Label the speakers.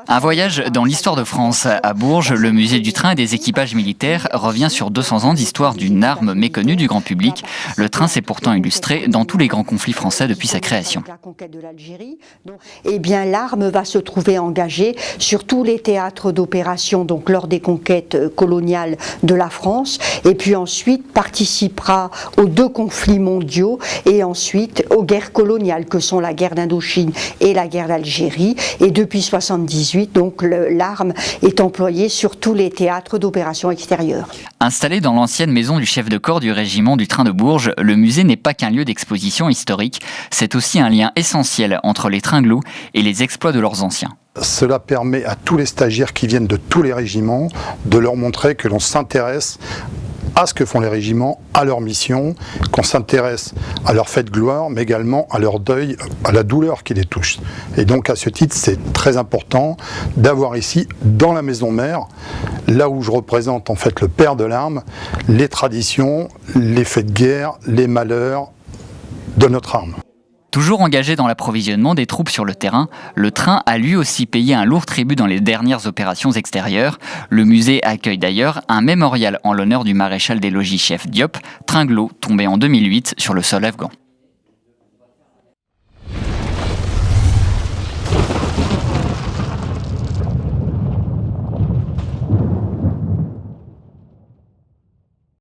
Speaker 1: Un voyage dans l'histoire de France. À Bourges, le musée du train et des équipages militaires revient sur 200 ans d'histoire d'une arme méconnue du grand public. Le train s'est pourtant illustré dans tous les grands conflits français depuis sa création.
Speaker 2: Eh bien, l'arme va se trouver engagée sur tous les théâtres d'opération, donc lors des conquêtes coloniales de la France, et puis ensuite participera aux 2 conflits mondiaux et ensuite aux guerres coloniales que sont la guerre d'Indochine et la guerre d'Algérie. Et depuis 1978, donc l'arme est employée sur tous les théâtres d'opération extérieures.
Speaker 1: Installé dans l'ancienne maison du chef de corps du régiment du train de Bourges, le musée n'est pas qu'un lieu d'exposition historique, c'est aussi un lien essentiel entre les tringlos et les exploits de leurs anciens.
Speaker 3: Cela permet à tous les stagiaires qui viennent de tous les régiments de leur montrer que l'on s'intéresse à ce que font les régiments, à leur mission, qu'on s'intéresse à leur fait de gloire, mais également à leur deuil, à la douleur qui les touche. Et donc à ce titre, c'est très important d'avoir ici, dans la maison mère, là où je représente en fait le père de l'arme, les traditions, les faits de guerre, les malheurs de notre arme.
Speaker 1: Toujours engagé dans l'approvisionnement des troupes sur le terrain, le train a lui aussi payé un lourd tribut dans les dernières opérations extérieures. Le musée accueille d'ailleurs un mémorial en l'honneur du maréchal des logis chef Diop, Tringlo, tombé en 2008 sur le sol afghan.